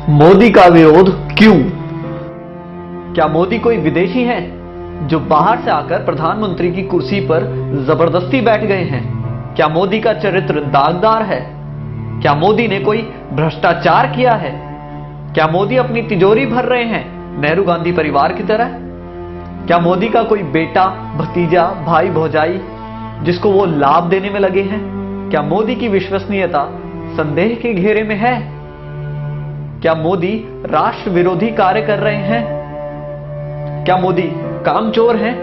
मोदी का विरोध क्यों? क्या मोदी कोई विदेशी है जो बाहर से आकर प्रधानमंत्री की कुर्सी पर जबरदस्ती बैठ गए हैं? क्या मोदी का चरित्र दागदार है? क्या मोदी ने कोई भ्रष्टाचार किया है? क्या मोदी अपनी तिजोरी भर रहे हैं नेहरू गांधी परिवार की तरह? क्या मोदी का कोई बेटा, भतीजा, भाई, भौजाई जिसको वो लाभ देने में लगे हैं? क्या मोदी की विश्वसनीयता संदेह के घेरे में है? क्या मोदी राष्ट्र विरोधी कार्य कर रहे हैं? क्या मोदी कामचोर हैं?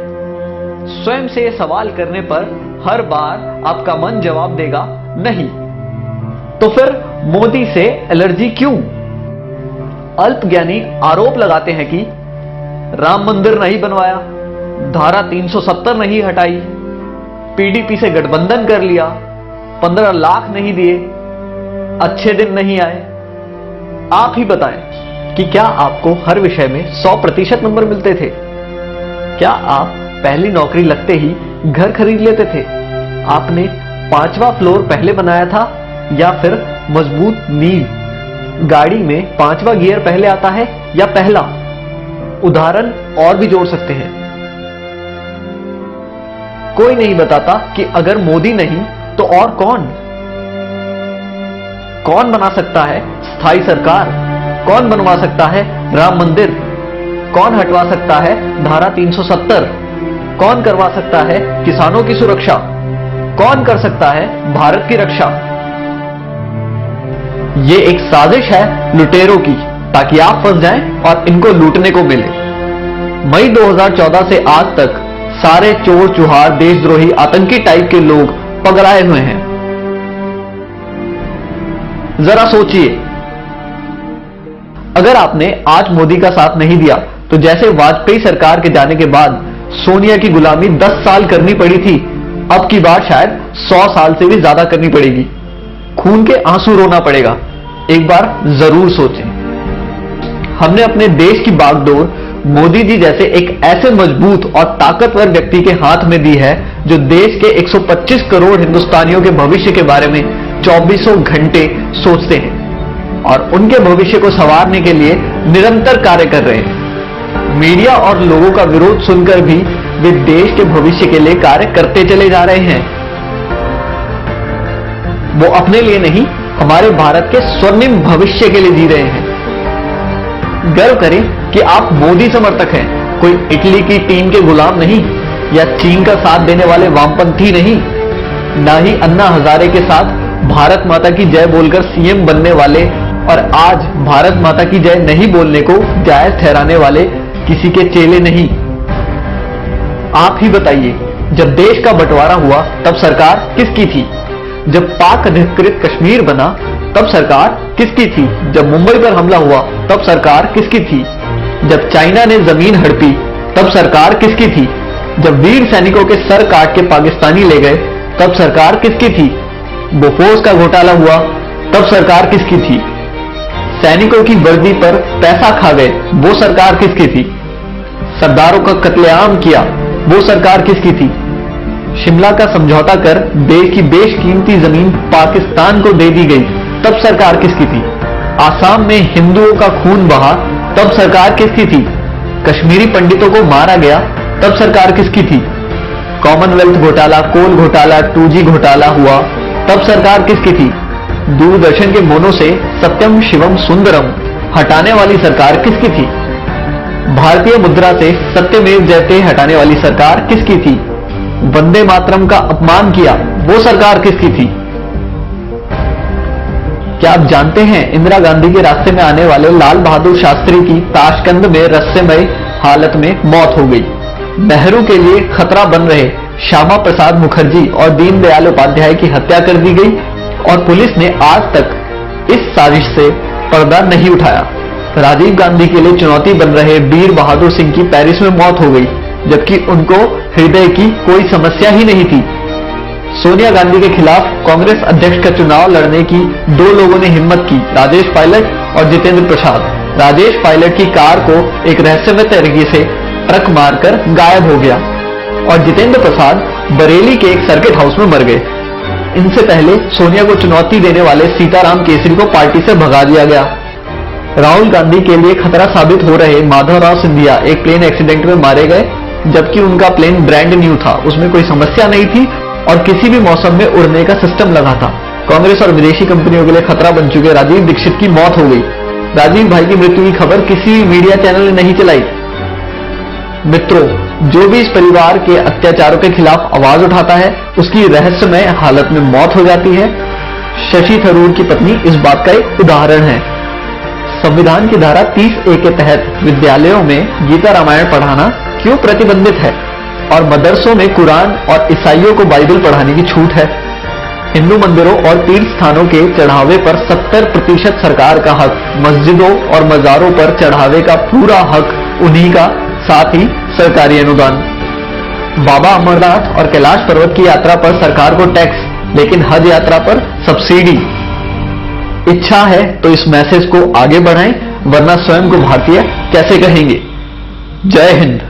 स्वयं से सवाल करने पर हर बार आपका मन जवाब देगा नहीं। तो फिर मोदी से एलर्जी क्यों? अल्पज्ञानी आरोप लगाते हैं कि राम मंदिर नहीं बनवाया, धारा 370 नहीं हटाई, पीडीपी से गठबंधन कर लिया, 15 लाख नहीं दिए, अच्छे दिन नहीं आए। आप ही बताएं कि क्या आपको हर विषय में 100% नंबर मिलते थे? क्या आप पहली नौकरी लगते ही घर खरीद लेते थे? आपने 5वां फ्लोर पहले बनाया था या फिर मजबूत नींव? गाड़ी में 5वां गियर पहले आता है या पहला? उदाहरण और भी जोड़ सकते हैं। कोई नहीं बताता कि अगर मोदी नहीं तो और कौन? कौन बना सकता है स्थायी सरकार? कौन बनवा सकता है राम मंदिर? कौन हटवा सकता है धारा 370? कौन करवा सकता है किसानों की सुरक्षा? कौन कर सकता है भारत की रक्षा? ये एक साजिश है लुटेरों की, ताकि आप फंस जाएं और इनको लूटने को मिले। मई 2014 से आज तक सारे चोर चुहार, देशद्रोही, आतंकी टाइप के लोग पगड़ाए हुए हैं। जरा सोचिए, अगर आपने आज मोदी का साथ नहीं दिया तो जैसे वाजपेयी सरकार के जाने के बाद सोनिया की गुलामी 10 साल करनी पड़ी थी, अब की बार शायद 100 साल से भी ज्यादा करनी पड़ेगी। खून के आंसू रोना पड़ेगा। एक बार जरूर सोचें। हमने अपने देश की बागडोर मोदी जी जैसे एक ऐसे मजबूत और ताकतवर व्यक्ति के हाथ में दी है जो देश के 125 करोड़ हिंदुस्तानियों के भविष्य के बारे में 24 घंटे सोचते हैं और उनके भविष्य को संवारने के लिए निरंतर कार्य कर रहे हैं। मीडिया और लोगों का विरोध सुनकर भी वे देश के भविष्य के लिए कार्य करते चले जा रहे हैं। वो अपने लिए नहीं, हमारे भारत के स्वर्णिम भविष्य के लिए जी रहे हैं। गर्व करें कि आप मोदी समर्थक हैं, कोई इटली की टीम के गुलाम नहीं या चीन का साथ देने वाले वामपंथी नहीं, ना ही अन्ना हजारे के साथ भारत माता की जय बोलकर सीएम बनने वाले और आज भारत माता की जय नहीं बोलने को जायज ठहराने वाले किसी के चेले नहीं। आप ही बताइए, जब देश का बंटवारा हुआ तब सरकार किसकी थी? जब पाक अधिकृत कश्मीर बना तब सरकार किसकी थी? जब मुंबई पर हमला हुआ तब सरकार किसकी थी? जब चाइना ने जमीन हड़पी तब सरकार किसकी थी? जब वीर सैनिकों के सर काट के पाकिस्तानी ले गए तब सरकार किसकी थी? बोफोर्स का घोटाला हुआ तब सरकार किसकी थी? सैनिकों की वर्दी पर पैसा खा गए, वो सरकार किसकी थी? सरदारों का कत्लेआम किया, वो सरकार किसकी थी? शिमला का समझौता कर देश की बेशकीमती जमीन पाकिस्तान को दे दी गई, तब सरकार किसकी थी? आसाम में हिंदुओं का खून बहा, तब सरकार किसकी थी? कश्मीरी पंडितों को मारा गया, तब सरकार किसकी थी? कॉमनवेल्थ घोटाला, कोल घोटाला, 2G घोटाला हुआ, तब सरकार किसकी थी? दूरदर्शन के मोनो से सत्यम शिवम सुंदरम हटाने वाली सरकार किसकी थी? भारतीय मुद्रा से सत्यमेव जयते हटाने वाली सरकार किसकी थी? वंदे मातरम का अपमान किया, वो सरकार किसकी थी? क्या आप जानते हैं इंदिरा गांधी के रास्ते में आने वाले लाल बहादुर शास्त्री की ताशकंद में रहस्यमय हालत में मौत हो गई। नेहरू के लिए खतरा बन रहे श्यामा प्रसाद मुखर्जी और दीनदयाल उपाध्याय की हत्या कर दी गई और पुलिस ने आज तक इस साजिश से पर्दा नहीं उठाया। राजीव गांधी के लिए चुनौती बन रहे वीर बहादुर सिंह की पेरिस में मौत हो गई, जबकि उनको हृदय की कोई समस्या ही नहीं थी। सोनिया गांधी के खिलाफ कांग्रेस अध्यक्ष का चुनाव लड़ने की 2 लोगों ने हिम्मत की, राजेश पायलट और जितेंद्र प्रसाद। राजेश पायलट की कार को एक रहस्यमय तरीके से ट्रक मारकर गायब हो गया और जितेंद्र प्रसाद बरेली के एक सर्किट हाउस में मर गए। इनसे पहले सोनिया को चुनौती देने वाले सीताराम केसरी को पार्टी से भगा दिया गया। राहुल गांधी के लिए खतरा साबित हो रहे माधवराव सिंधिया एक प्लेन एक्सीडेंट में मारे गए, जबकि उनका प्लेन ब्रांड न्यू था, उसमें कोई समस्या नहीं थी और किसी भी मौसम में उड़ने का सिस्टम लगा था। कांग्रेस और विदेशी कंपनियों के लिए खतरा बन चुके राजीव दीक्षित की मौत हो गई। राजीव भाई की मृत्यु की खबर किसी भी मीडिया चैनल ने नहीं चलाई। मित्रों, जो भी इस परिवार के अत्याचारों के खिलाफ आवाज उठाता है, उसकी रहस्यमय हालत में मौत हो जाती है। शशि थरूर की पत्नी इस बात का एक उदाहरण है। संविधान की धारा 30A के तहत विद्यालयों में गीता रामायण पढ़ाना क्यों प्रतिबंधित है और मदरसों में कुरान और ईसाइयों को बाइबल पढ़ाने की छूट है। हिंदू मंदिरों और तीर्थ स्थानों के चढ़ावे पर 70% सरकार का हक, मस्जिदों और मजारों पर चढ़ावे का पूरा हक उन्हीं का, साथ ही सरकारी अनुदान। बाबा अमरनाथ और कैलाश पर्वत की यात्रा पर सरकार को टैक्स, लेकिन हज यात्रा पर सब्सिडी। इच्छा है तो इस मैसेज को आगे बढ़ाएं, वरना स्वयं को भारतीय कैसे कहेंगे। जय हिंद।